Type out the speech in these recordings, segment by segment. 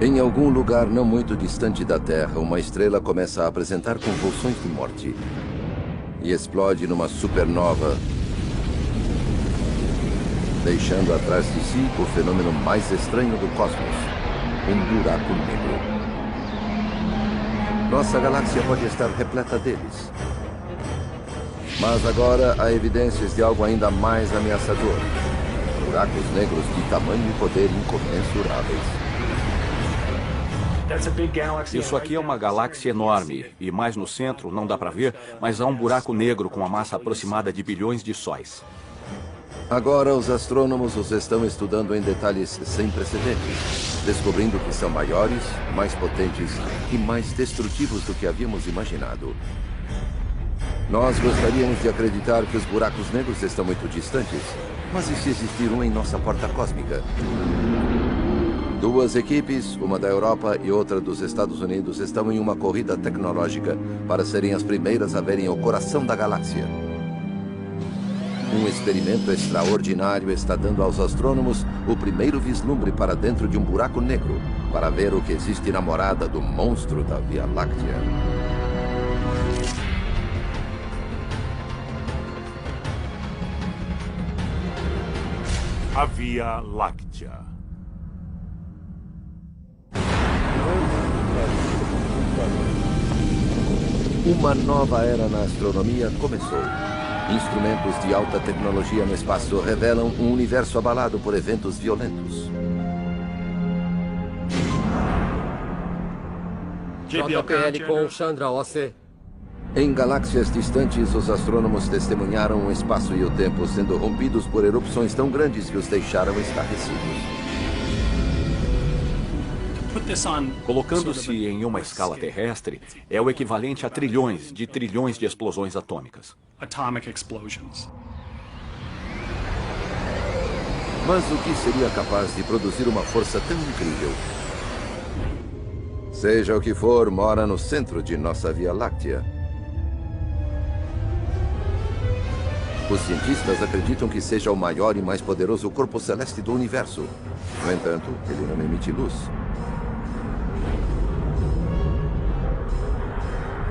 Em algum lugar não muito distante da Terra, uma estrela começa a apresentar convulsões de morte e explode numa supernova, deixando atrás de si o fenômeno mais estranho do cosmos, um buraco negro. Nossa galáxia pode estar repleta deles. Mas agora há evidências de algo ainda mais ameaçador. Buracos negros de tamanho e poder incomensuráveis. Isso aqui é uma galáxia enorme, e mais no centro, não dá para ver, mas há um buraco negro com uma massa aproximada de bilhões de sóis. Agora os astrônomos os estão estudando em detalhes sem precedentes, descobrindo que são maiores, mais potentes e mais destrutivos do que havíamos imaginado. Nós gostaríamos de acreditar que os buracos negros estão muito distantes, mas e se existir um em nossa porta cósmica? Duas equipes, uma da Europa e outra dos Estados Unidos, estão em uma corrida tecnológica para serem as primeiras a verem o coração da galáxia. Um experimento extraordinário está dando aos astrônomos o primeiro vislumbre para dentro de um buraco negro, para ver o que existe na morada do monstro da Via Láctea. A Via Láctea. Uma nova era na astronomia começou. Instrumentos de alta tecnologia no espaço revelam um universo abalado por eventos violentos. JPL com Chandra OC. Em galáxias distantes, os astrônomos testemunharam o espaço e o tempo sendo rompidos por erupções tão grandes que os deixaram estarrecidos. Colocando-se em uma escala terrestre, é o equivalente a trilhões de explosões atômicas. Mas o que seria capaz de produzir uma força tão incrível? Seja o que for, mora no centro de nossa Via Láctea. Os cientistas acreditam que seja o maior e mais poderoso corpo celeste do universo. No entanto, ele não emite luz.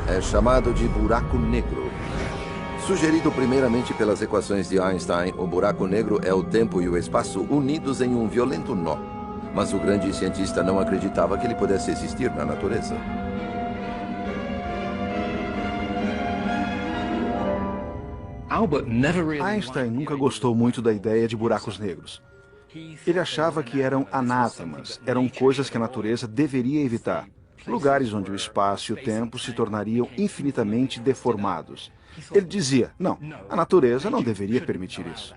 É chamado de buraco negro. Sugerido primeiramente pelas equações de Einstein, o buraco negro é o tempo e o espaço unidos em um violento nó. Mas o grande cientista não acreditava que ele pudesse existir na natureza. Einstein nunca gostou muito da ideia de buracos negros. Ele achava que eram anátemas, eram coisas que a natureza deveria evitar. Lugares onde o espaço e o tempo se tornariam infinitamente deformados. Ele dizia, não, a natureza não deveria permitir isso.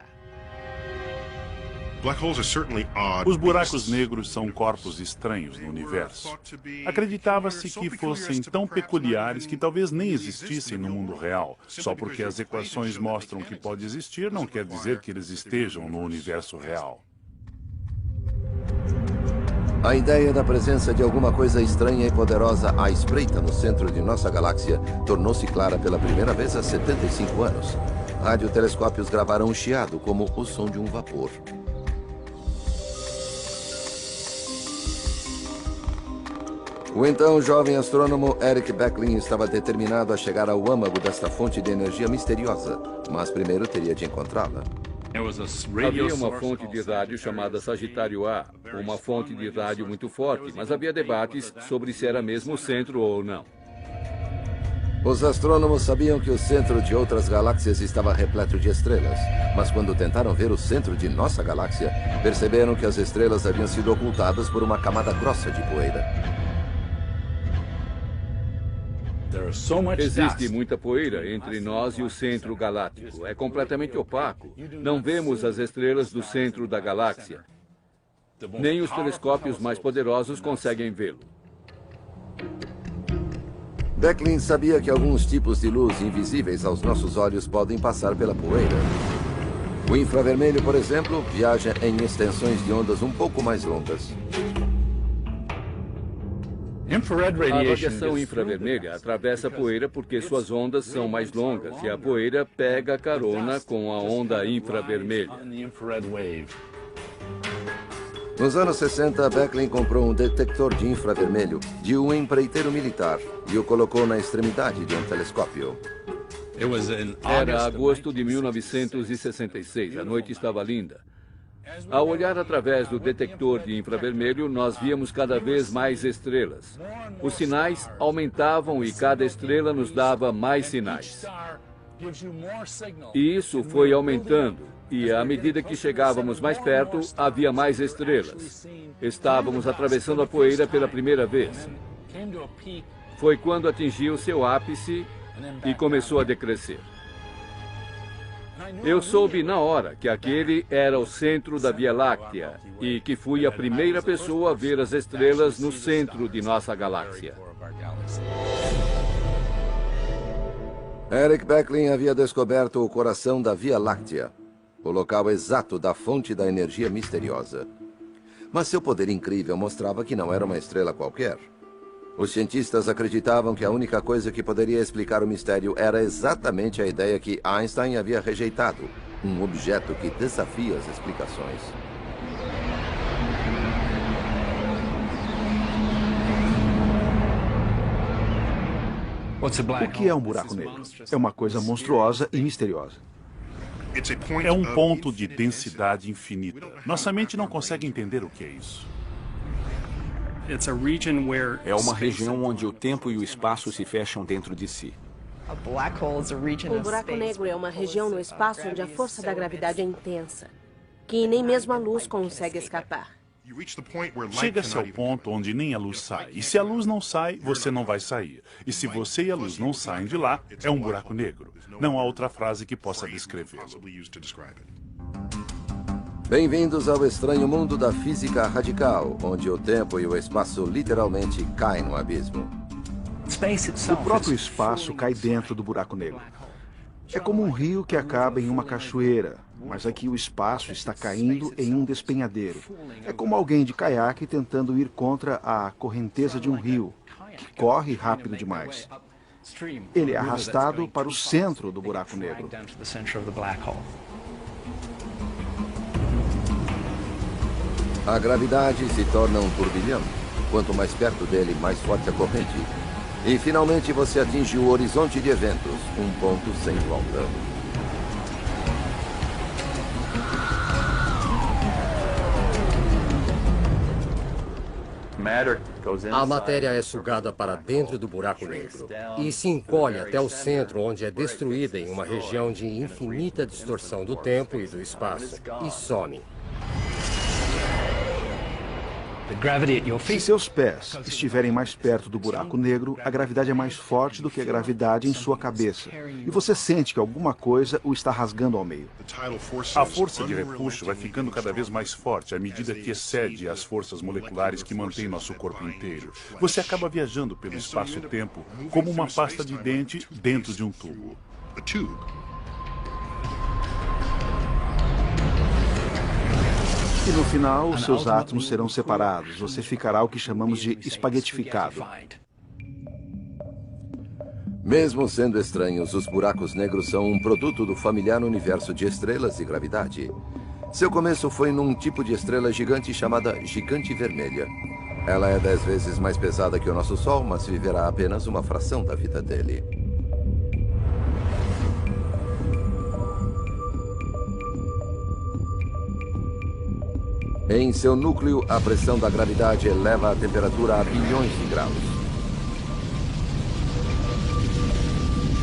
Os buracos negros são corpos estranhos no universo. Acreditava-se que fossem tão peculiares que talvez nem existissem no mundo real. Só porque as equações mostram que pode existir, não quer dizer que eles estejam no universo real. A ideia da presença de alguma coisa estranha e poderosa à espreita no centro de nossa galáxia tornou-se clara pela primeira vez há 75 anos. Radiotelescópios gravaram um chiado como o som de um vapor. O então jovem astrônomo Eric Becklin estava determinado a chegar ao âmago desta fonte de energia misteriosa, mas primeiro teria de encontrá-la. Havia uma fonte de rádio chamada Sagitário A, uma fonte de rádio muito forte, mas havia debates sobre se era mesmo o centro ou não. Os astrônomos sabiam que o centro de outras galáxias estava repleto de estrelas, mas quando tentaram ver o centro de nossa galáxia, perceberam que as estrelas haviam sido ocultadas por uma camada grossa de poeira. Existe muita poeira entre nós e o centro galáctico. É completamente opaco. Não vemos as estrelas do centro da galáxia. Nem os telescópios mais poderosos conseguem vê-lo. Becklin sabia que alguns tipos de luz invisíveis aos nossos olhos podem passar pela poeira. O infravermelho, por exemplo, viaja em extensões de ondas um pouco mais longas. A radiação infravermelha atravessa a poeira porque suas ondas são mais longas e a poeira pega carona com a onda infravermelha. Nos anos 60, Beckley comprou um detector de infravermelho de um empreiteiro militar e o colocou na extremidade de um telescópio. Era agosto de 1966. A noite estava linda. Ao olhar através do detector de infravermelho, nós víamos cada vez mais estrelas. Os sinais aumentavam e cada estrela nos dava mais sinais. E isso foi aumentando. E à medida que chegávamos mais perto, havia mais estrelas. Estávamos atravessando a poeira pela primeira vez. Foi quando atingiu seu ápice e começou a decrescer. Eu soube na hora que aquele era o centro da Via Láctea e que fui a primeira pessoa a ver as estrelas no centro de nossa galáxia. Eric Beckley havia descoberto o coração da Via Láctea, o local exato da fonte da energia misteriosa. Mas seu poder incrível mostrava que não era uma estrela qualquer. Os cientistas acreditavam que a única coisa que poderia explicar o mistério era exatamente a ideia que Einstein havia rejeitado, um objeto que desafia as explicações. O que é um buraco negro? É uma coisa monstruosa e misteriosa. É um ponto de densidade infinita. Nossa mente não consegue entender o que é isso. É uma região onde o tempo e o espaço se fecham dentro de si. Um buraco negro é uma região no espaço onde a força da gravidade é intensa, que nem mesmo a luz consegue escapar. Chega-se ao ponto onde nem a luz sai. E se a luz não sai, você não vai sair. E se você e a luz não saem de lá, é um buraco negro. Não há outra frase que possa descrevê-lo. Bem-vindos ao estranho mundo da física radical, onde o tempo e o espaço literalmente caem no abismo. O próprio espaço cai dentro do buraco negro. É como um rio que acaba em uma cachoeira, mas aqui o espaço está caindo em um despenhadeiro. É como alguém de caiaque tentando ir contra a correnteza de um rio, que corre rápido demais. Ele é arrastado para o centro do buraco negro. A gravidade se torna um turbilhão. Quanto mais perto dele, mais forte a corrente. E finalmente você atinge o horizonte de eventos, um ponto sem volta. A matéria é sugada para dentro do buraco negro e se encolhe até o centro, onde é destruída em uma região de infinita distorção do tempo e do espaço, e some. Se seus pés estiverem mais perto do buraco negro, a gravidade é mais forte do que a gravidade em sua cabeça. E você sente que alguma coisa o está rasgando ao meio. A força de repuxo vai ficando cada vez mais forte à medida que excede as forças moleculares que mantêm nosso corpo inteiro. Você acaba viajando pelo espaço-tempo como uma pasta de dente dentro de um tubo. E no final, os seus átomos serão separados. Você ficará o que chamamos de espaguetificado. Mesmo sendo estranhos, os buracos negros são um produto do familiar universo de estrelas e gravidade. Seu começo foi num tipo de estrela gigante chamada Gigante Vermelha. Ela é 10 vezes mais pesada que o nosso Sol, mas viverá apenas uma fração da vida dele. Em seu núcleo, a pressão da gravidade eleva a temperatura a bilhões de graus.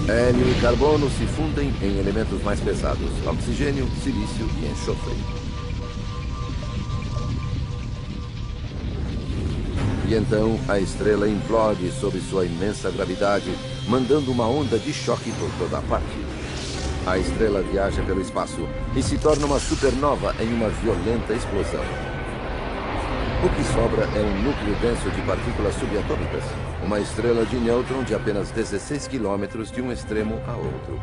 Hélio e carbono se fundem em elementos mais pesados, oxigênio, silício e enxofre. E então a estrela implode sob sua imensa gravidade, mandando uma onda de choque por toda a parte. A estrela viaja pelo espaço e se torna uma supernova em uma violenta explosão. O que sobra é um núcleo denso de partículas subatômicas, uma estrela de nêutron de apenas 16 quilômetros de um extremo a outro.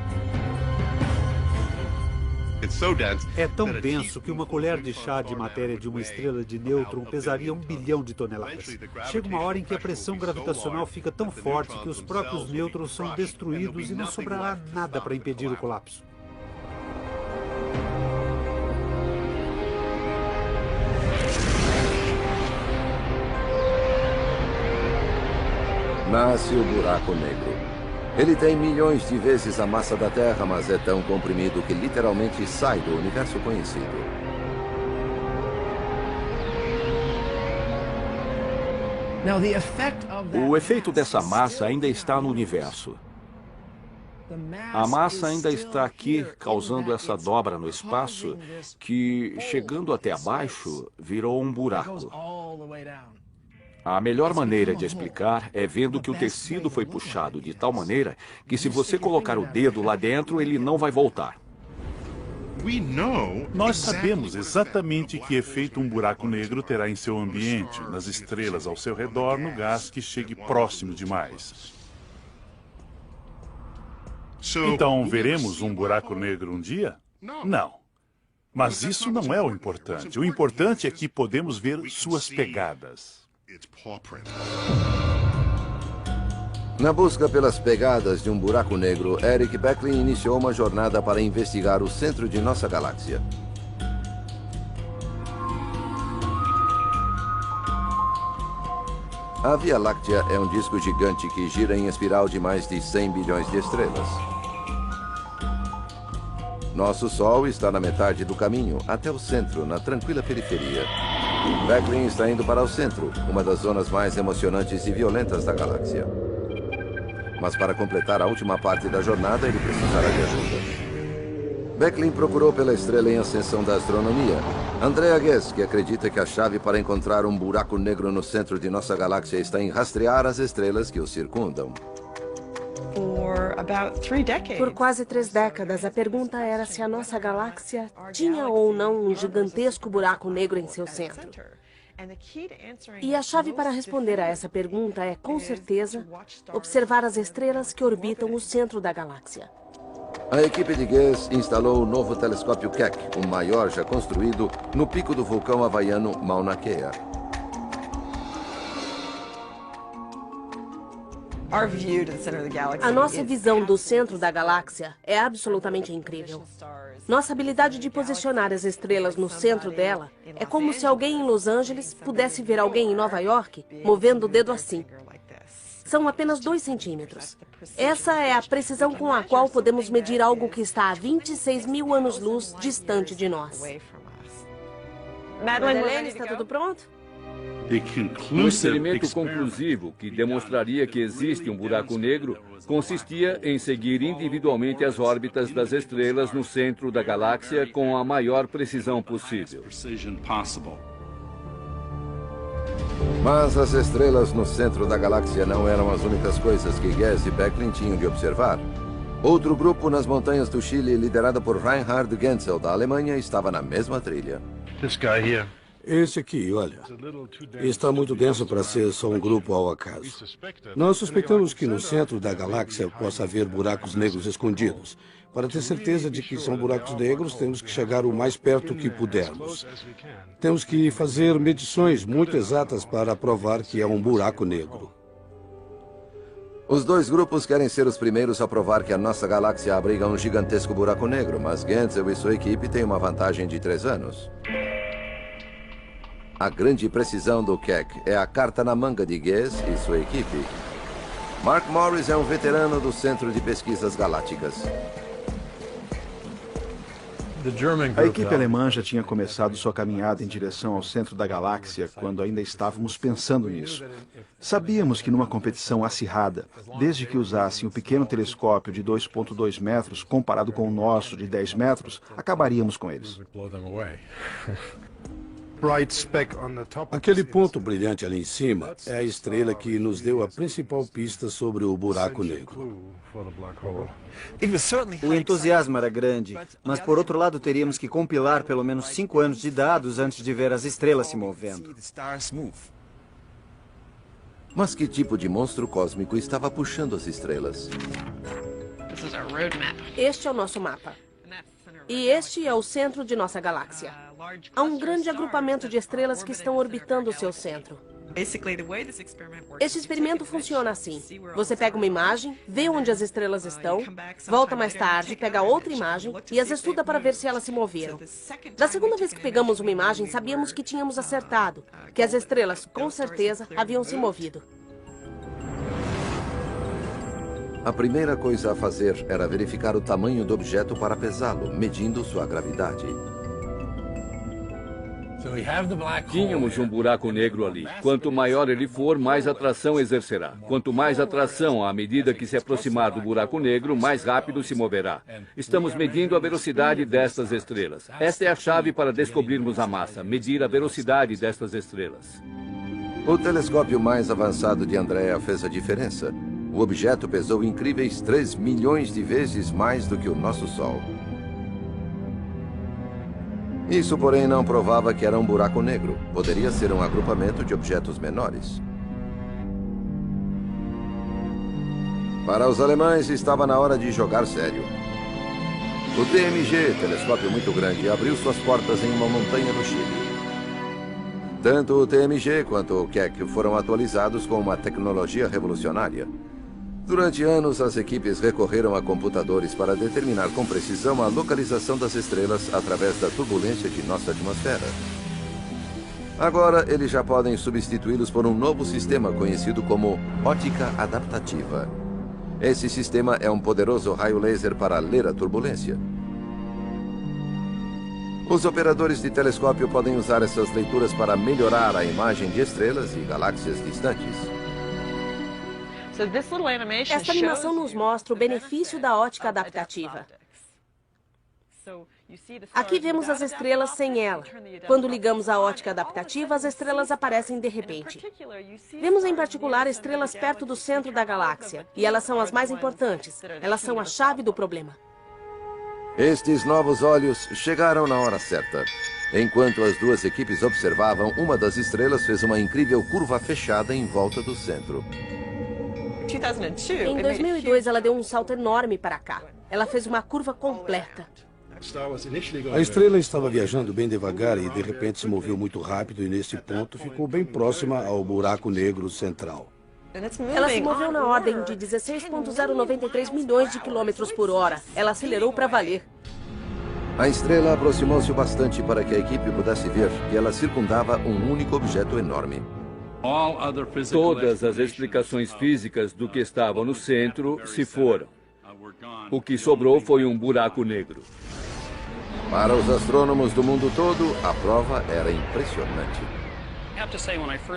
É tão denso que uma colher de chá de matéria de uma estrela de nêutron pesaria 1 bilhão de toneladas. Chega uma hora em que a pressão gravitacional fica tão forte que os próprios nêutrons são destruídos e não sobrará nada para impedir o colapso. Nasce o buraco negro. Ele tem milhões de vezes a massa da Terra, mas é tão comprimido que literalmente sai do universo conhecido. O efeito dessa massa ainda está no universo. A massa ainda está aqui, causando essa dobra no espaço, que, chegando até abaixo, virou um buraco. A melhor maneira de explicar é vendo que o tecido foi puxado de tal maneira que, se você colocar o dedo lá dentro, ele não vai voltar. Nós sabemos exatamente que efeito um buraco negro terá em seu ambiente, nas estrelas ao seu redor, no gás que chegue próximo demais. Então, veremos um buraco negro um dia? Não. Mas isso não é o importante. O importante é que podemos ver suas pegadas. Na busca pelas pegadas de um buraco negro, Eric Beckley iniciou uma jornada para investigar o centro de nossa galáxia. A Via Láctea é um disco gigante que gira em espiral de mais de 100 bilhões de estrelas. Nosso Sol está na metade do caminho, até o centro, na tranquila periferia. Beckley está indo para o centro, uma das zonas mais emocionantes e violentas da galáxia. Mas para completar a última parte da jornada, ele precisará de ajuda. Beckley procurou pela estrela em ascensão da astronomia, Andrea Ghez, que acredita que a chave para encontrar um buraco negro no centro de nossa galáxia está em rastrear as estrelas que o circundam. Por quase 3 décadas, a pergunta era se a nossa galáxia tinha ou não um gigantesco buraco negro em seu centro. E a chave para responder a essa pergunta é, com certeza, observar as estrelas que orbitam o centro da galáxia. A equipe de Ghez instalou o novo telescópio Keck, o maior já construído, no pico do vulcão havaiano Mauna Kea. A nossa visão do centro da galáxia é absolutamente incrível. Nossa habilidade de posicionar as estrelas no centro dela é como se alguém em Los Angeles pudesse ver alguém em Nova York movendo o dedo assim. São apenas 2 centímetros. Essa é a precisão com a qual podemos medir algo que está a 26 mil anos-luz distante de nós. Madeleine, está tudo pronto? Um experimento conclusivo que demonstraria que existe um buraco negro consistia em seguir individualmente as órbitas das estrelas no centro da galáxia com a maior precisão possível. Mas as estrelas no centro da galáxia não eram as únicas coisas que Ghez e Beckley tinham de observar. Outro grupo nas montanhas do Chile, liderado por Reinhard Genzel, da Alemanha, estava na mesma trilha. Esse aqui, olha, está muito denso para ser só um grupo ao acaso. Nós suspeitamos que no centro da galáxia possa haver buracos negros escondidos. Para ter certeza de que são buracos negros, temos que chegar o mais perto que pudermos. Temos que fazer medições muito exatas para provar que é um buraco negro. Os 2 grupos querem ser os primeiros a provar que a nossa galáxia abriga um gigantesco buraco negro, mas Genzel e sua equipe têm uma vantagem de 3 anos. A grande precisão do Keck é a carta na manga de Ghez e sua equipe. Mark Morris é um veterano do Centro de Pesquisas Galácticas. A equipe alemã já tinha começado sua caminhada em direção ao centro da galáxia quando ainda estávamos pensando nisso. Sabíamos que numa competição acirrada, desde que usassem o pequeno telescópio de 2,2 metros comparado com o nosso de 10 metros, acabaríamos com eles. Aquele ponto brilhante ali em cima é a estrela que nos deu a principal pista sobre o buraco negro. O entusiasmo era grande, mas por outro lado teríamos que compilar pelo menos 5 anos de dados antes de ver as estrelas se movendo. Mas que tipo de monstro cósmico estava puxando as estrelas? Este é o nosso mapa. E este é o centro de nossa galáxia. Há um grande agrupamento de estrelas que estão orbitando o seu centro. Este experimento funciona assim. Você pega uma imagem, vê onde as estrelas estão, volta mais tarde, pega outra imagem e as estuda para ver se elas se moveram. Da segunda vez que pegamos uma imagem, sabíamos que tínhamos acertado, que as estrelas, com certeza, haviam se movido. A primeira coisa a fazer era verificar o tamanho do objeto para pesá-lo, medindo sua gravidade. Tínhamos um buraco negro ali. Quanto maior ele for, mais atração exercerá. Quanto mais atração, à medida que se aproximar do buraco negro, mais rápido se moverá. Estamos medindo a velocidade destas estrelas. Esta é a chave para descobrirmos a massa, medir a velocidade destas estrelas. O telescópio mais avançado de Andrea fez a diferença. O objeto pesou incríveis 3 milhões de vezes mais do que o nosso Sol. Isso, porém, não provava que era um buraco negro. Poderia ser um agrupamento de objetos menores. Para os alemães, estava na hora de jogar sério. O TMG, telescópio muito grande, abriu suas portas em uma montanha no Chile. Tanto o TMG quanto o Keck foram atualizados com uma tecnologia revolucionária. Durante anos, as equipes recorreram a computadores para determinar com precisão a localização das estrelas através da turbulência de nossa atmosfera. Agora, eles já podem substituí-los por um novo sistema conhecido como ótica adaptativa. Esse sistema é um poderoso raio laser para ler a turbulência. Os operadores de telescópio podem usar essas leituras para melhorar a imagem de estrelas e galáxias distantes. Esta animação nos mostra o benefício da ótica adaptativa. Aqui vemos as estrelas sem ela. Quando ligamos a ótica adaptativa, as estrelas aparecem de repente. Vemos em particular estrelas perto do centro da galáxia, e elas são as mais importantes. Elas são a chave do problema. Estes novos olhos chegaram na hora certa. Enquanto as duas equipes observavam, uma das estrelas fez uma incrível curva fechada em volta do centro. Em 2002, ela deu um salto enorme para cá. Ela fez uma curva completa. A estrela estava viajando bem devagar e de repente se moveu muito rápido e nesse ponto ficou bem próxima ao buraco negro central. Ela se moveu na ordem de 16,093 milhões de quilômetros por hora. Ela acelerou para valer. A estrela aproximou-se bastante para que a equipe pudesse ver que ela circundava um único objeto enorme. Todas as explicações físicas do que estava no centro se foram. O que sobrou foi um buraco negro. Para os astrônomos do mundo todo, a prova era impressionante.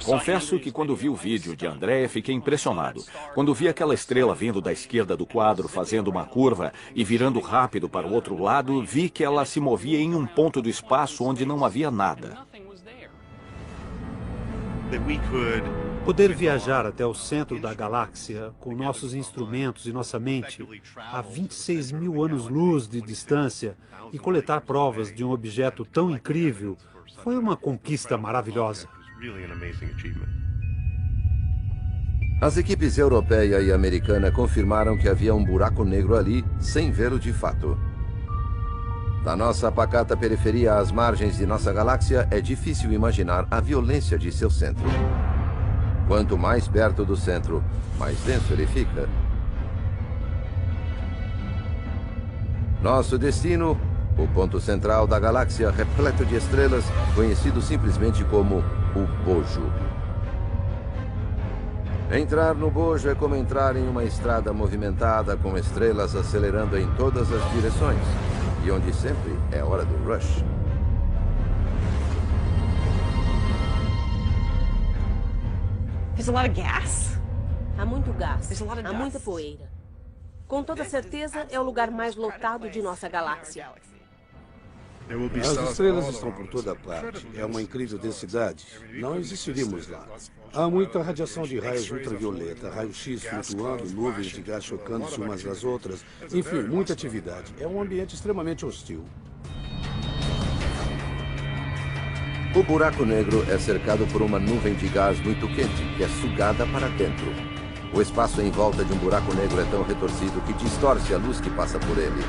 Confesso que quando vi o vídeo de Andrea, fiquei impressionado. Quando vi aquela estrela vindo da esquerda do quadro, fazendo uma curva e virando rápido para o outro lado, vi que ela se movia em um ponto do espaço onde não havia nada. Poder viajar até o centro da galáxia com nossos instrumentos e nossa mente a 26 mil anos-luz de distância e coletar provas de um objeto tão incrível foi uma conquista maravilhosa. As equipes europeia e americana confirmaram que havia um buraco negro ali, sem vê-lo de fato. Da nossa pacata periferia às margens de nossa galáxia, é difícil imaginar a violência de seu centro. Quanto mais perto do centro, mais denso ele fica. Nosso destino, o ponto central da galáxia repleto de estrelas, conhecido simplesmente como o Bojo. Entrar no Bojo é como entrar em uma estrada movimentada com estrelas acelerando em todas as direções, e onde sempre é hora do rush. Há muito gás, há muita poeira. Com toda certeza, é o lugar mais lotado de nossa galáxia. As estrelas estão por toda parte. É uma incrível densidade. Não existiríamos lá. Há muita radiação de raios ultravioleta, raio-x flutuando, nuvens de gás chocando-se umas das outras. Enfim, muita atividade. É um ambiente extremamente hostil. O buraco negro é cercado por uma nuvem de gás muito quente, que é sugada para dentro. O espaço em volta de um buraco negro é tão retorcido que distorce a luz que passa por ele.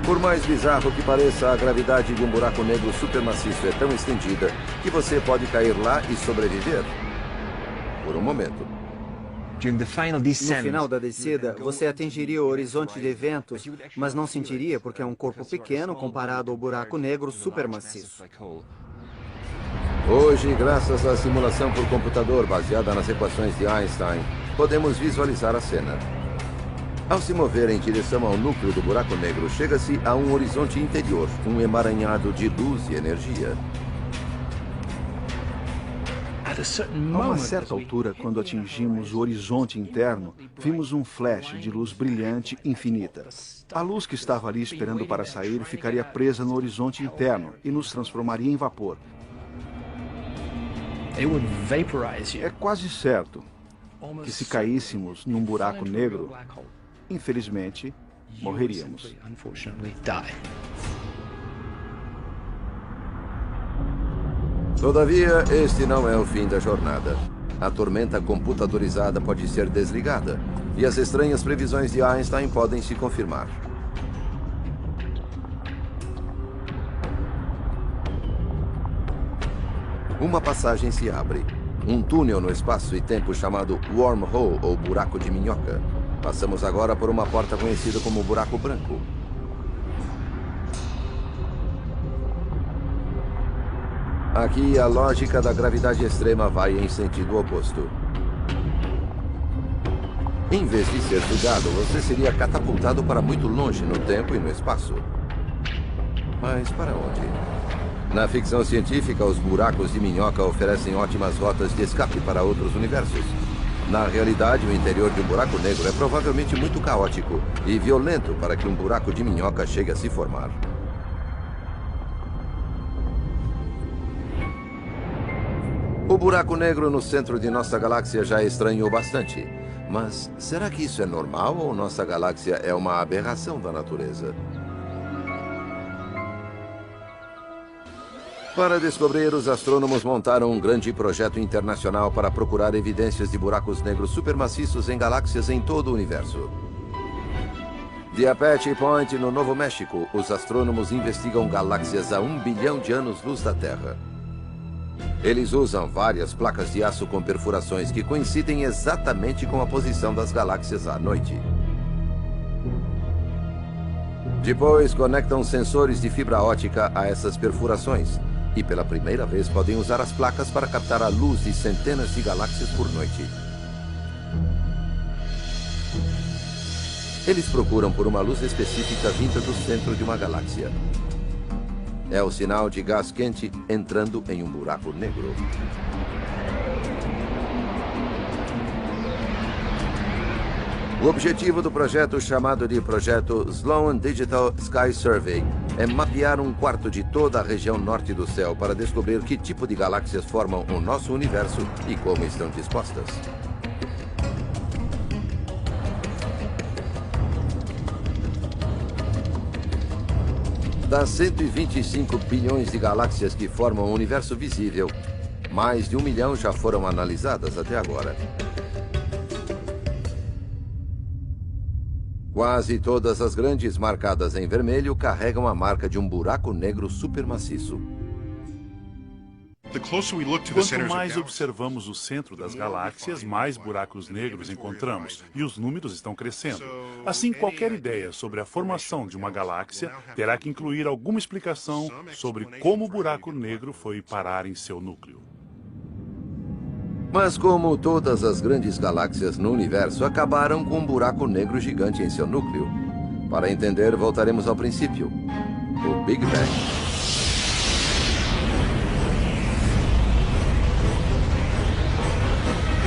Por mais bizarro que pareça, a gravidade de um buraco negro supermaciço é tão estendida que você pode cair lá e sobreviver. Por um momento. No final da descida, você atingiria o horizonte de eventos, mas não sentiria porque é um corpo pequeno comparado ao buraco negro supermaciço. Hoje, graças à simulação por computador baseada nas equações de Einstein, podemos visualizar a cena. Ao se mover em direção ao núcleo do buraco negro, chega-se a um horizonte interior, um emaranhado de luz e energia. A uma certa altura, quando atingimos o horizonte interno, vimos um flash de luz brilhante infinita. A luz que estava ali esperando para sair ficaria presa no horizonte interno e nos transformaria em vapor. É quase certo que se caíssemos num buraco negro, infelizmente, morreríamos. Todavia, este não é o fim da jornada. A tormenta computadorizada pode ser desligada e as estranhas previsões de Einstein podem se confirmar. Uma passagem se abre. Um túnel no espaço e tempo chamado Wormhole, ou buraco de minhoca. Passamos agora por uma porta conhecida como buraco branco. Aqui, a lógica da gravidade extrema vai em sentido oposto. Em vez de ser sugado, você seria catapultado para muito longe no tempo e no espaço. Mas para onde? Na ficção científica, os buracos de minhoca oferecem ótimas rotas de escape para outros universos. Na realidade, o interior de um buraco negro é provavelmente muito caótico e violento para que um buraco de minhoca chegue a se formar. O buraco negro no centro de nossa galáxia já estranhou bastante. Mas será que isso é normal ou nossa galáxia é uma aberração da natureza? Para descobrir, os astrônomos montaram um grande projeto internacional para procurar evidências de buracos negros supermaciços em galáxias em todo o universo. De Apache Point, no Novo México, os astrônomos investigam galáxias a 1 bilhão de anos-luz da Terra. Eles usam várias placas de aço com perfurações que coincidem exatamente com a posição das galáxias à noite. Depois, conectam sensores de fibra ótica a essas perfurações e, pela primeira vez, podem usar as placas para captar a luz de centenas de galáxias por noite. Eles procuram por uma luz específica vinda do centro de uma galáxia. É o sinal de gás quente entrando em um buraco negro. O objetivo do projeto, chamado de Projeto Sloan Digital Sky Survey, é mapear um quarto de toda a região norte do céu para descobrir que tipo de galáxias formam o nosso universo e como estão dispostas. Das 125 bilhões de galáxias que formam o universo visível, mais de 1 milhão já foram analisadas até agora. Quase todas as grandes marcadas em vermelho carregam a marca de um buraco negro supermaciço. Quanto mais observamos o centro das galáxias, mais buracos negros encontramos, e os números estão crescendo. Assim, qualquer ideia sobre a formação de uma galáxia terá que incluir alguma explicação sobre como o buraco negro foi parar em seu núcleo. Mas como todas as grandes galáxias no universo acabaram com um buraco negro gigante em seu núcleo. Para entender, voltaremos ao princípio, o Big Bang.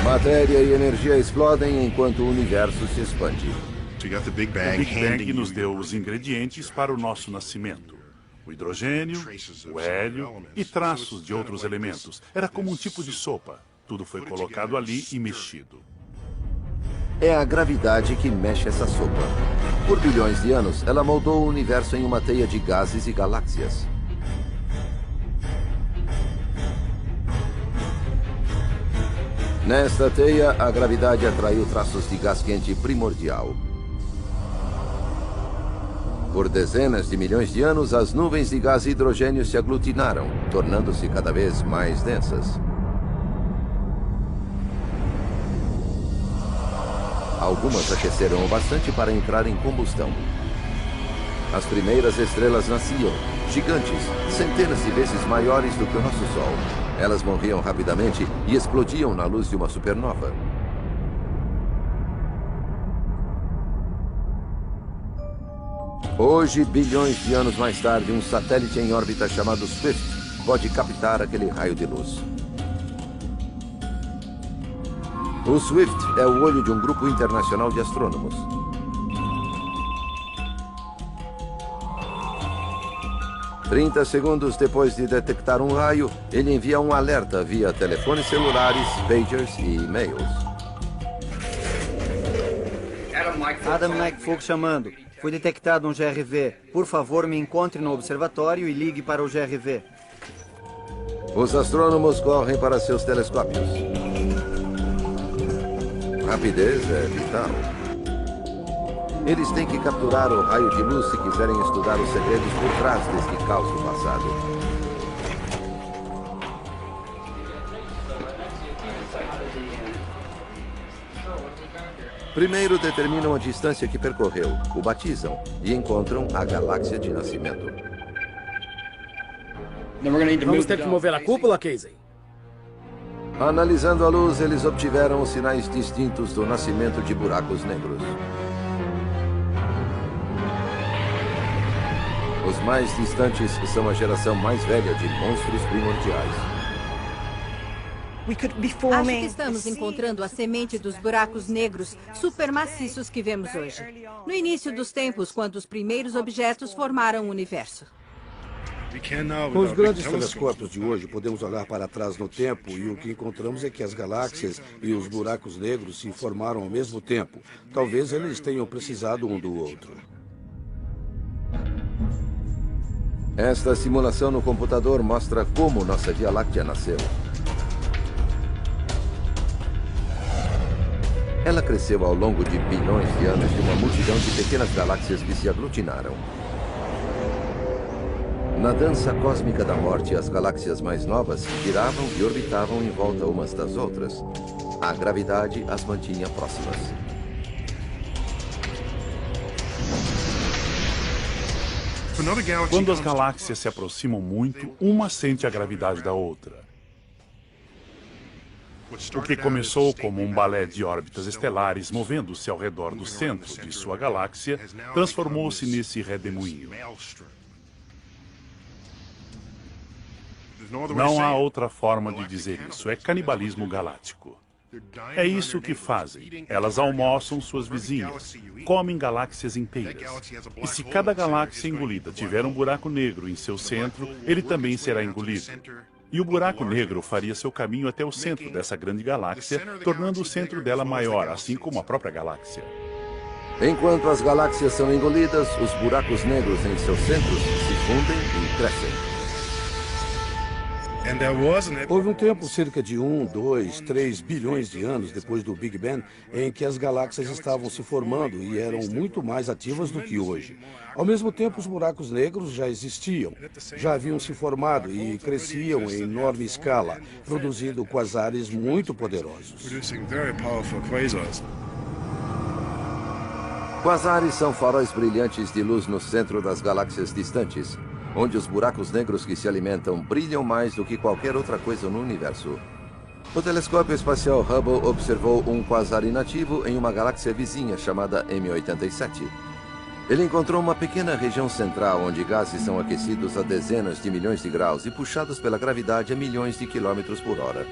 Matéria e energia explodem enquanto o universo se expande. O Big Bang nos deu os ingredientes para o nosso nascimento. O hidrogênio, o hélio e traços de outros elementos. Era como um tipo de sopa. Tudo foi colocado ali e mexido. É a gravidade que mexe essa sopa. Por bilhões de anos, ela moldou o universo em uma teia de gases e galáxias. Nesta teia, a gravidade atraiu traços de gás quente primordial. Por dezenas de milhões de anos, as nuvens de gás e hidrogênio se aglutinaram, tornando-se cada vez mais densas. Algumas aqueceram o bastante para entrar em combustão. As primeiras estrelas nasciam, gigantes, centenas de vezes maiores do que o nosso Sol. Elas morriam rapidamente e explodiam na luz de uma supernova. Hoje, bilhões de anos mais tarde, um satélite em órbita chamado Swift pode captar aquele raio de luz. O Swift é o olho de um grupo internacional de astrônomos. Trinta segundos depois de detectar um raio, ele envia um alerta via telefones celulares, pagers e e-mails. Adam McFook chamando. Foi detectado um GRV. Por favor, me encontre no observatório e ligue para o GRV. Os astrônomos correm para seus telescópios. Rapidez é vital. Eles têm que capturar o raio de luz se quiserem estudar os segredos por trás deste caos do passado. Primeiro determinam a distância que percorreu, o batizam e encontram a galáxia de nascimento. Vamos ter que mover a cúpula, Casey. Analisando a luz, eles obtiveram os sinais distintos do nascimento de buracos negros. Os mais distantes são a geração mais velha de monstros primordiais. Acho que estamos encontrando a semente dos buracos negros supermaciços que vemos hoje. No início dos tempos, quando os primeiros objetos formaram o universo. Com os grandes telescópios de hoje, podemos olhar para trás no tempo e o que encontramos é que as galáxias e os buracos negros se formaram ao mesmo tempo. Talvez eles tenham precisado um do outro. Esta simulação no computador mostra como nossa Via Láctea nasceu. Ela cresceu ao longo de bilhões de anos de uma multidão de pequenas galáxias que se aglutinaram. Na dança cósmica da morte, as galáxias mais novas giravam e orbitavam em volta umas das outras. A gravidade as mantinha próximas. Quando as galáxias se aproximam muito, uma sente a gravidade da outra. O que começou como um balé de órbitas estelares movendo-se ao redor do centro de sua galáxia, transformou-se nesse redemoinho. Não há outra forma de dizer isso. É canibalismo galáctico. É isso que fazem. Elas almoçam suas vizinhas, comem galáxias inteiras. E se cada galáxia engolida tiver um buraco negro em seu centro, ele também será engolido. E o buraco negro faria seu caminho até o centro dessa grande galáxia, tornando o centro dela maior, assim como a própria galáxia. Enquanto as galáxias são engolidas, os buracos negros em seus centros se fundem e crescem. Houve um tempo, cerca de 1, 2, 3 bilhões de anos depois do Big Bang, em que as galáxias estavam se formando e eram muito mais ativas do que hoje. Ao mesmo tempo, os buracos negros já existiam, já haviam se formado e cresciam em enorme escala, produzindo quasares muito poderosos. Quasares são faróis brilhantes de luz no centro das galáxias distantes, onde os buracos negros que se alimentam brilham mais do que qualquer outra coisa no universo. O telescópio espacial Hubble observou um quasar inativo em uma galáxia vizinha chamada M87. Ele encontrou uma pequena região central onde gases são aquecidos a dezenas de milhões de graus e puxados pela gravidade a milhões de quilômetros por hora.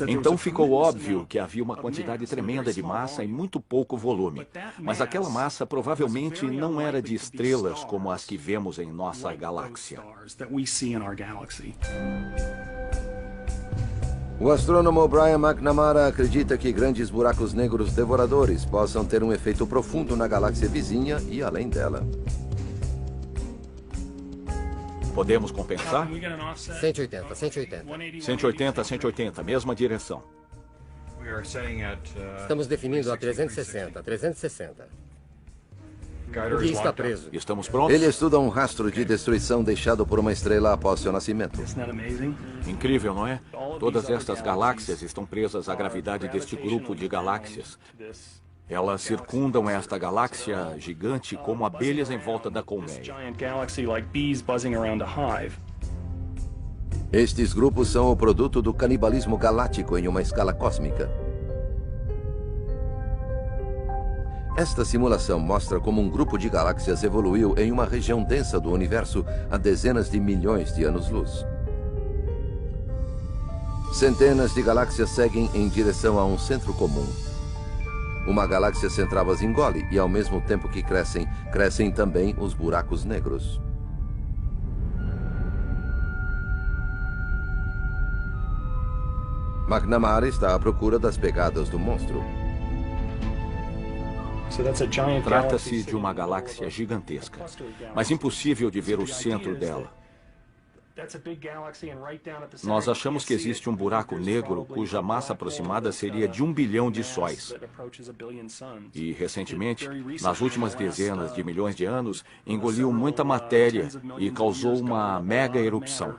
Então ficou óbvio que havia uma quantidade tremenda de massa e muito pouco volume. Mas aquela massa provavelmente não era de estrelas como as que vemos em nossa galáxia. O astrônomo Brian McNamara acredita que grandes buracos negros devoradores possam ter um efeito profundo na galáxia vizinha e além dela. Podemos compensar? 180, 180. 180, 180, mesma direção. Estamos definindo a 360, 360. O guia está preso. Estamos prontos? Ele estuda um rastro de destruição deixado por uma estrela após seu nascimento. Incrível, não é? Todas estas galáxias estão presas à gravidade deste grupo de galáxias. Elas circundam esta galáxia gigante como abelhas em volta da colmeia. Estes grupos são o produto do canibalismo galáctico em uma escala cósmica. Esta simulação mostra como um grupo de galáxias evoluiu em uma região densa do universo há dezenas de milhões de anos-luz. Centenas de galáxias seguem em direção a um centro comum. Uma galáxia central as engole e, ao mesmo tempo que crescem, crescem também os buracos negros. McNamara está à procura das pegadas do monstro. Trata-se de uma galáxia gigantesca, mas impossível de ver o centro dela. Nós achamos que existe um buraco negro cuja massa aproximada seria de 1 bilhão de sóis. E, recentemente, nas últimas dezenas de milhões de anos, engoliu muita matéria e causou uma mega erupção.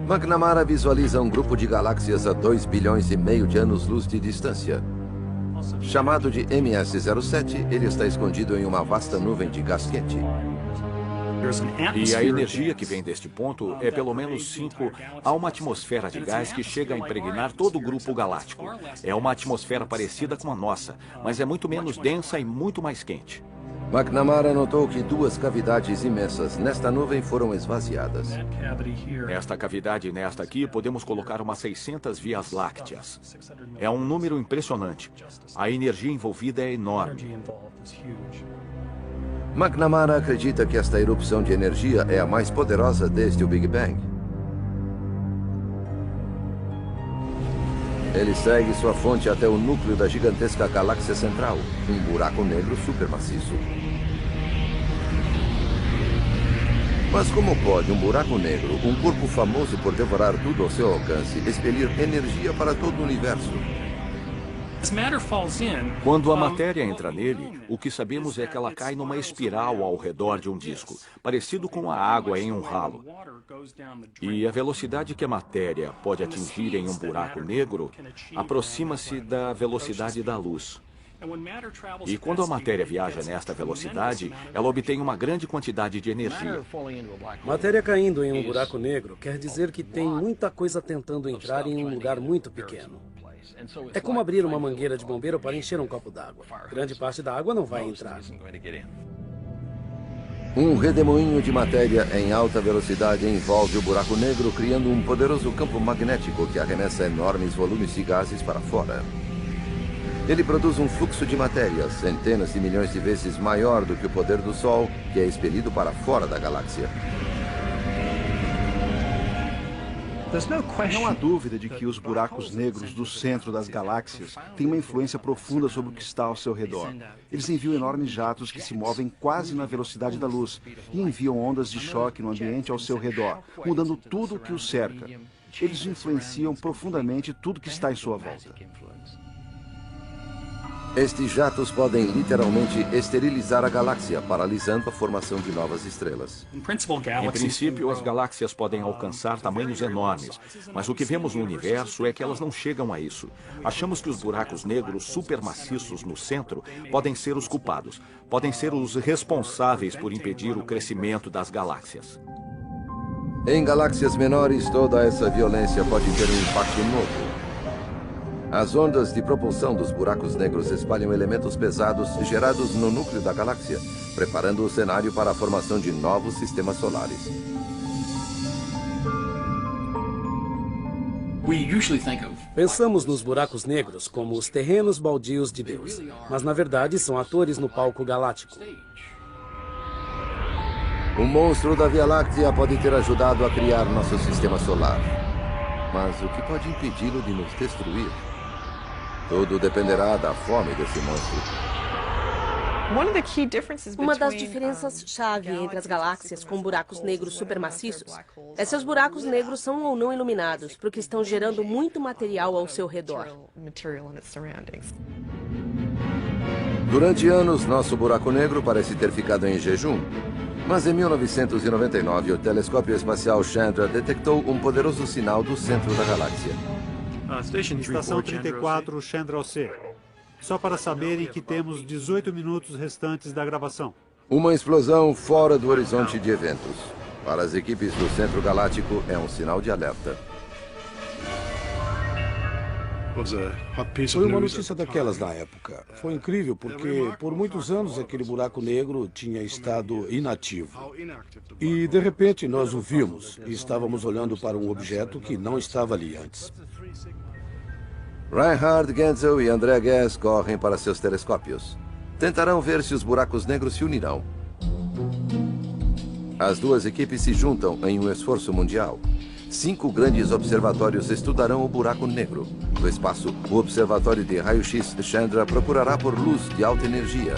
McNamara visualiza um grupo de galáxias a 2 bilhões e meio de anos-luz de distância. Chamado de MS-07, ele está escondido em uma vasta nuvem de gás quente. E a energia que vem deste ponto é pelo menos 5 a uma atmosfera de gás que chega a impregnar todo o grupo galáctico. É uma atmosfera parecida com a nossa, mas é muito menos densa e muito mais quente. McNamara notou que 2 cavidades imensas nesta nuvem foram esvaziadas. Nesta cavidade e nesta aqui, podemos colocar umas 600 vias lácteas. É um número impressionante. A energia envolvida é enorme. McNamara acredita que esta erupção de energia é a mais poderosa desde o Big Bang. Ele segue sua fonte até o núcleo da gigantesca galáxia central, um buraco negro supermaciço. Mas como pode um buraco negro, um corpo famoso por devorar tudo ao seu alcance, expelir energia para todo o universo? Quando a matéria entra nele, o que sabemos é que ela cai numa espiral ao redor de um disco, parecido com a água em um ralo. E a velocidade que a matéria pode atingir em um buraco negro aproxima-se da velocidade da luz. E quando a matéria viaja nesta velocidade, ela obtém uma grande quantidade de energia. Matéria caindo em um buraco negro quer dizer que tem muita coisa tentando entrar em um lugar muito pequeno. É como abrir uma mangueira de bombeiro para encher um copo d'água. Grande parte da água não vai entrar. Um redemoinho de matéria em alta velocidade envolve o buraco negro, criando um poderoso campo magnético que arremessa enormes volumes de gases para fora. Ele produz um fluxo de matéria centenas de milhões de vezes maior do que o poder do Sol, que é expelido para fora da galáxia. Não há dúvida de que os buracos negros do centro das galáxias têm uma influência profunda sobre o que está ao seu redor. Eles enviam enormes jatos que se movem quase na velocidade da luz e enviam ondas de choque no ambiente ao seu redor, mudando tudo o que o cerca. Eles influenciam profundamente tudo que está em sua volta. Estes jatos podem literalmente esterilizar a galáxia, paralisando a formação de novas estrelas. Em princípio, as galáxias podem alcançar tamanhos enormes, mas o que vemos no universo é que elas não chegam a isso. Achamos que os buracos negros supermaciços no centro podem ser os culpados, podem ser os responsáveis por impedir o crescimento das galáxias. Em galáxias menores, toda essa violência pode ter um impacto novo. As ondas de propulsão dos buracos negros espalham elementos pesados gerados no núcleo da galáxia, preparando o cenário para a formação de novos sistemas solares. Pensamos nos buracos negros como os terrenos baldios de Deus, mas na verdade são atores no palco galáctico. O monstro da Via Láctea pode ter ajudado a criar nosso sistema solar. Mas o que pode impedi-lo de nos destruir? Tudo dependerá da fome desse monstro. Uma das diferenças-chave entre as galáxias com buracos negros supermaciços é se os buracos negros são ou não iluminados, porque estão gerando muito material ao seu redor. Durante anos, nosso buraco negro parece ter ficado em jejum. Mas em 1999, o telescópio espacial Chandra detectou um poderoso sinal do centro da galáxia. Estação 34, Chandra C. Só para saberem que temos 18 minutos restantes da gravação. Uma explosão fora do horizonte de eventos. Para as equipes do Centro Galáctico, é um sinal de alerta. Foi uma notícia daquelas na época. Foi incrível porque, por muitos anos, aquele buraco negro tinha estado inativo. E, de repente, nós o vimos e estávamos olhando para um objeto que não estava ali antes. Reinhard Genzel e André Guess correm para seus telescópios. Tentarão ver se os buracos negros se unirão. As duas equipes se juntam em um esforço mundial. 5 grandes observatórios estudarão o buraco negro. No espaço, o Observatório de Raio-X Chandra procurará por luz de alta energia.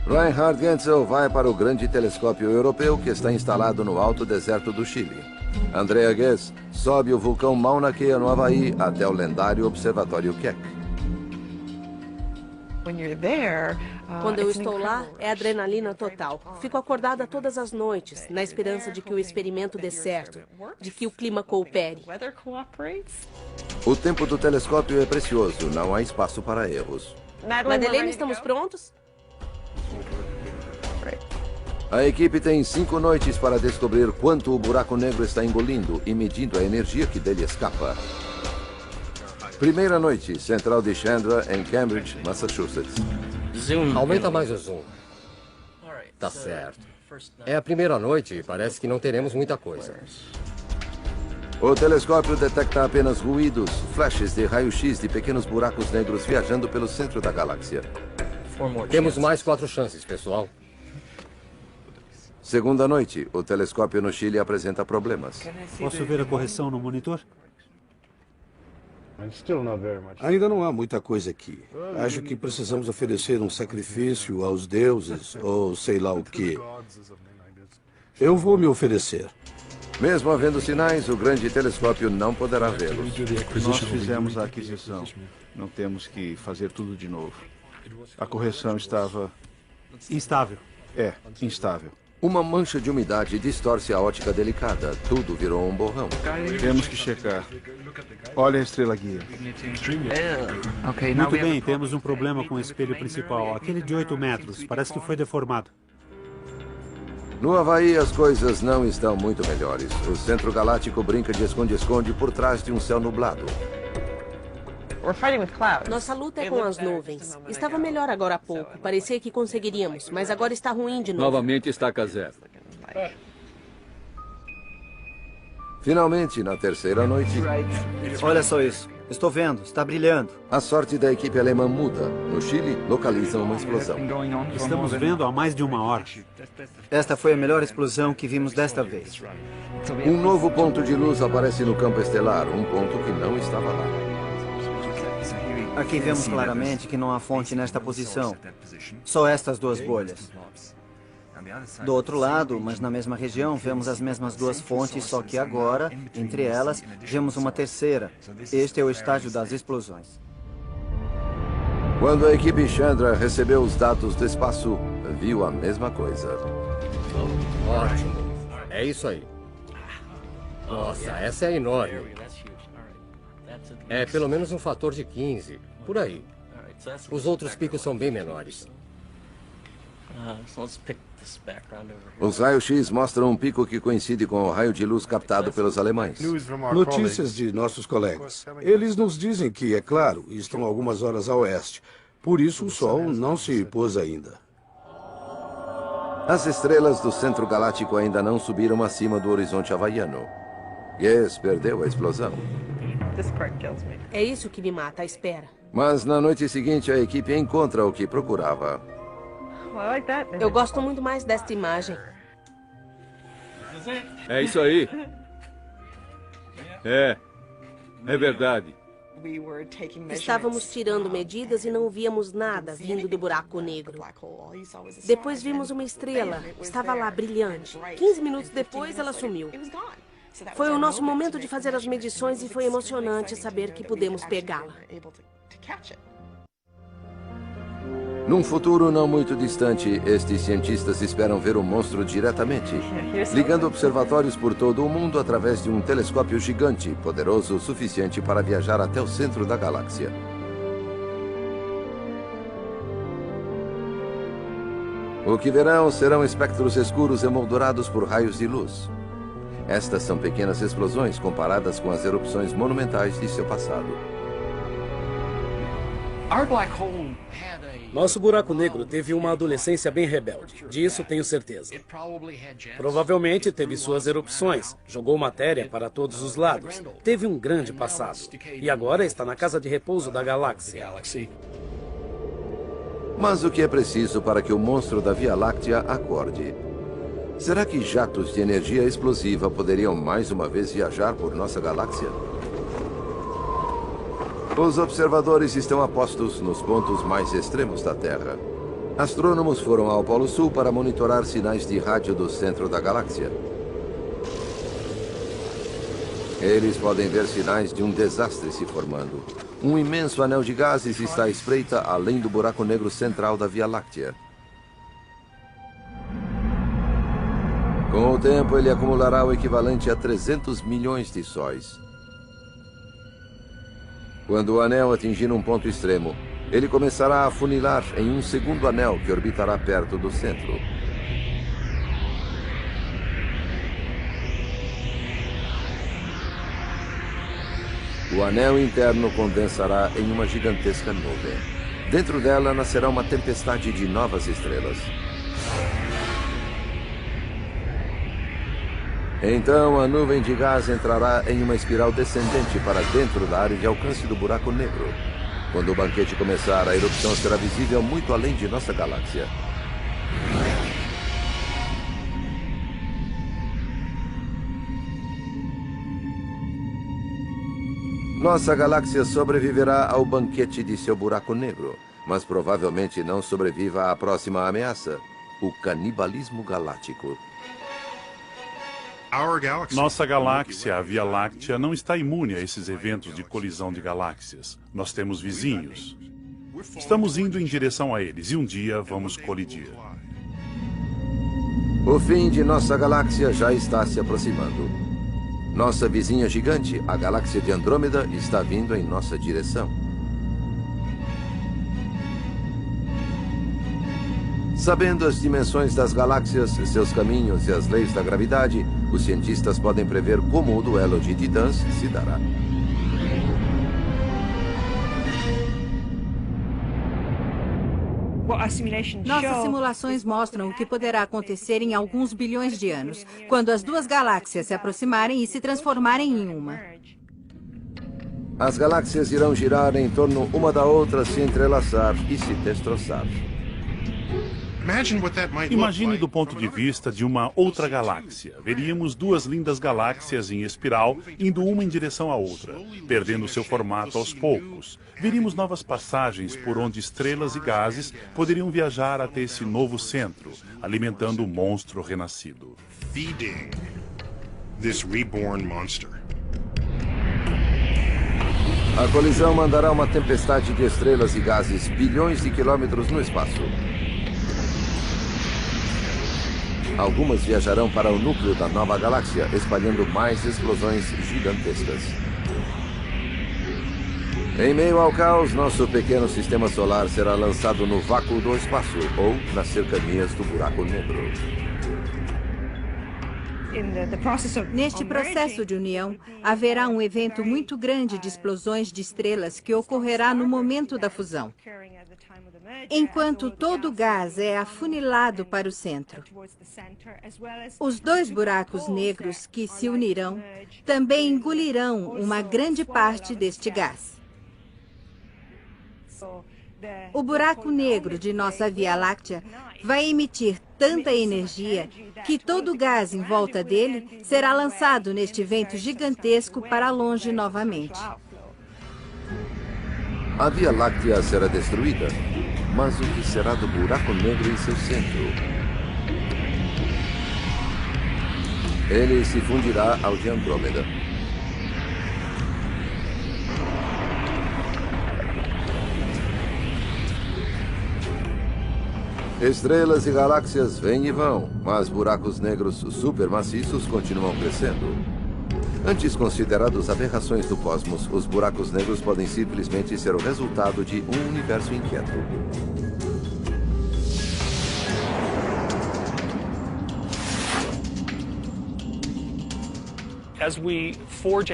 Reinhard Genzel vai para o grande telescópio europeu que está instalado no alto deserto do Chile. Andrea Guess sobe o vulcão Mauna Kea no Havaí até o lendário Observatório Keck. Quando eu estou lá, é adrenalina total. Fico acordada todas as noites, na esperança de que o experimento dê certo, de que o clima coopere. O tempo do telescópio é precioso, não há espaço para erros. Madeleine, estamos prontos? A equipe tem 5 noites para descobrir quanto o buraco negro está engolindo e medindo a energia que dele escapa. Primeira noite, central de Chandra, em Cambridge, Massachusetts. Aumenta mais o zoom. Tá certo. É a primeira noite e parece que não teremos muita coisa. O telescópio detecta apenas ruídos, flashes de raio-x de pequenos buracos negros viajando pelo centro da galáxia. Temos mais 4 chances, pessoal. Segunda noite, o telescópio no Chile apresenta problemas. Posso ver a correção no monitor? Ainda não há muita coisa aqui. Acho que precisamos oferecer um sacrifício aos deuses, ou sei lá o quê. Eu vou me oferecer. Mesmo havendo sinais, o grande telescópio não poderá vê-los. Nós fizemos a aquisição. Não temos que fazer tudo de novo. A correção estava... Instável. É, instável. Uma mancha de umidade distorce a ótica delicada. Tudo virou um borrão. Temos que checar. Olha a estrela guia. Muito bem, temos um problema com o espelho principal. Aquele de 8 metros. Parece que foi deformado. No Havaí, as coisas não estão muito melhores. O Centro Galáctico brinca de esconde-esconde por trás de um céu nublado. Nossa luta é com as nuvens. Estava melhor agora há pouco. Parecia que conseguiríamos, mas agora está ruim de novo. Novamente estaca zero. Finalmente, na terceira noite... Olha só isso. Estou vendo. Está brilhando. A sorte da equipe alemã muda. No Chile, localizam uma explosão. Estamos vendo há mais de 1 hora. Esta foi a melhor explosão que vimos desta vez. Um novo ponto de luz aparece no campo estelar, um ponto que não estava lá. Aqui vemos claramente que não há fonte nesta posição. Só estas 2 bolhas. Do outro lado, mas na mesma região, vemos as mesmas 2 fontes, só que agora, entre elas, vemos uma terceira. Este é o estágio das explosões. Quando a equipe Chandra recebeu os dados do espaço, viu a mesma coisa. Ótimo. É isso aí. Nossa, essa é enorme. É pelo menos um fator de 15, por aí. Os outros picos são bem menores. Os raios-x mostram um pico que coincide com o raio de luz captado pelos alemães. Notícias de nossos colegas. Eles nos dizem que, é claro, estão algumas horas a oeste. Por isso o Sol não se pôs ainda. As estrelas do Centro Galáctico ainda não subiram acima do horizonte havaiano. Guess perdeu a explosão. É isso que me mata, a espera. Mas na noite seguinte a equipe encontra o que procurava. Eu gosto muito mais desta imagem. É isso aí. É verdade. Estávamos tirando medidas e não víamos nada vindo do buraco negro. Depois vimos uma estrela. Estava lá, brilhante. 15 minutos depois, ela sumiu. Foi o nosso momento de fazer as medições e foi emocionante saber que pudemos pegá-la. Num futuro não muito distante, estes cientistas esperam ver o monstro diretamente, ligando observatórios por todo o mundo através de um telescópio gigante, poderoso o suficiente para viajar até o centro da galáxia. O que verão serão espectros escuros emoldurados por raios de luz. Estas são pequenas explosões comparadas com as erupções monumentais de seu passado. Nosso buraco negro teve uma adolescência bem rebelde. Disso tenho certeza. Provavelmente teve suas erupções, jogou matéria para todos os lados, teve um grande passado. E agora está na casa de repouso da galáxia. Mas o que é preciso para que o monstro da Via Láctea acorde? Será que jatos de energia explosiva poderiam mais uma vez viajar por nossa galáxia? Os observadores estão apostos nos pontos mais extremos da Terra. Astrônomos foram ao Polo Sul para monitorar sinais de rádio do centro da galáxia. Eles podem ver sinais de um desastre se formando. Um imenso anel de gases está à espreita além do buraco negro central da Via Láctea. Com o tempo, ele acumulará o equivalente a 300 milhões de sóis. Quando o anel atingir um ponto extremo, ele começará a afunilar em um segundo anel que orbitará perto do centro. O anel interno condensará em uma gigantesca nuvem. Dentro dela nascerá uma tempestade de novas estrelas. Então, a nuvem de gás entrará em uma espiral descendente para dentro da área de alcance do buraco negro. Quando o banquete começar, a erupção será visível muito além de nossa galáxia. Nossa galáxia sobreviverá ao banquete de seu buraco negro, mas provavelmente não sobreviva à próxima ameaça, o canibalismo galáctico. Nossa galáxia, a Via Láctea, não está imune a esses eventos de colisão de galáxias. Nós temos vizinhos. Estamos indo em direção a eles e um dia vamos colidir. O fim de nossa galáxia já está se aproximando. Nossa vizinha gigante, a galáxia de Andrômeda, está vindo em nossa direção. Sabendo as dimensões das galáxias, seus caminhos e as leis da gravidade, os cientistas podem prever como o duelo de titãs se dará. Nossas simulações mostram o que poderá acontecer em alguns bilhões de anos, quando as duas galáxias se aproximarem e se transformarem em uma. As galáxias irão girar em torno uma da outra, se entrelaçar e se destroçar. Imagine do ponto de vista de uma outra galáxia. Veríamos duas lindas galáxias em espiral, indo uma em direção à outra, perdendo seu formato aos poucos. Veríamos novas passagens por onde estrelas e gases poderiam viajar até esse novo centro, alimentando o monstro renascido. A colisão mandará uma tempestade de estrelas e gases bilhões de quilômetros no espaço. Algumas viajarão para o núcleo da nova galáxia, espalhando mais explosões gigantescas. Em meio ao caos, nosso pequeno sistema solar será lançado no vácuo do espaço ou nas cercanias do buraco negro. Neste processo de união, haverá um evento muito grande de explosões de estrelas que ocorrerá no momento da fusão. Enquanto todo o gás é afunilado para o centro, os dois buracos negros que se unirão também engolirão uma grande parte deste gás. O buraco negro de nossa Via Láctea vai emitir tanta energia que todo o gás em volta dele será lançado neste vento gigantesco para longe novamente. A Via Láctea será destruída, mas o que será do buraco negro em seu centro? Ele se fundirá ao de Andrômeda. Estrelas e galáxias vêm e vão, mas buracos negros supermaciços continuam crescendo. Antes considerados aberrações do cosmos, os buracos negros podem simplesmente ser o resultado de um universo inquieto.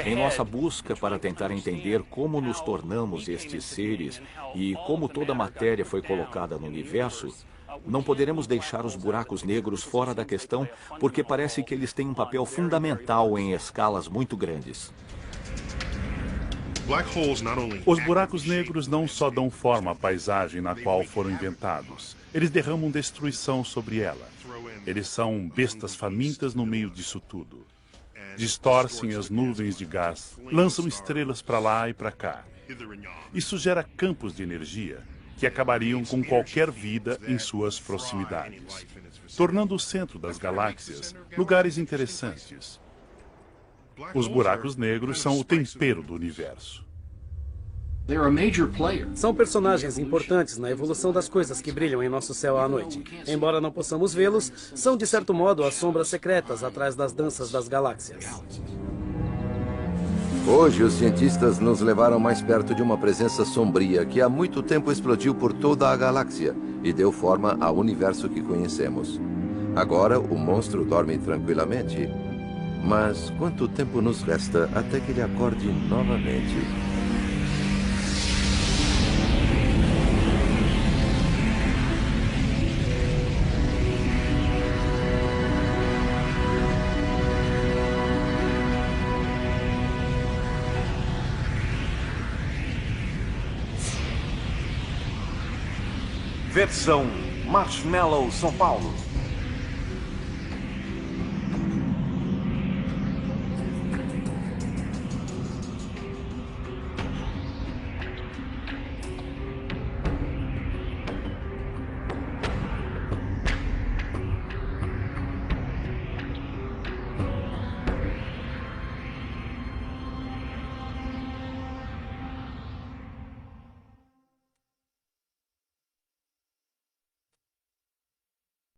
Em nossa busca para tentar entender como nos tornamos estes seres e como toda a matéria foi colocada no universo, não poderemos deixar os buracos negros fora da questão, porque parece que eles têm um papel fundamental em escalas muito grandes. Os buracos negros não só dão forma à paisagem na qual foram inventados, eles derramam destruição sobre ela. Eles são bestas famintas no meio disso tudo. Distorcem as nuvens de gás, lançam estrelas para lá e para cá. Isso gera campos de energia que acabariam com qualquer vida em suas proximidades, tornando o centro das galáxias lugares interessantes. Os buracos negros são o tempero do universo. São personagens importantes na evolução das coisas que brilham em nosso céu à noite. Embora não possamos vê-los, são de certo modo as sombras secretas atrás das danças das galáxias. Hoje, os cientistas nos levaram mais perto de uma presença sombria que há muito tempo explodiu por toda a galáxia e deu forma ao universo que conhecemos. Agora, o monstro dorme tranquilamente. Mas quanto tempo nos resta até que ele acorde novamente? Versão Marshmallow São Paulo.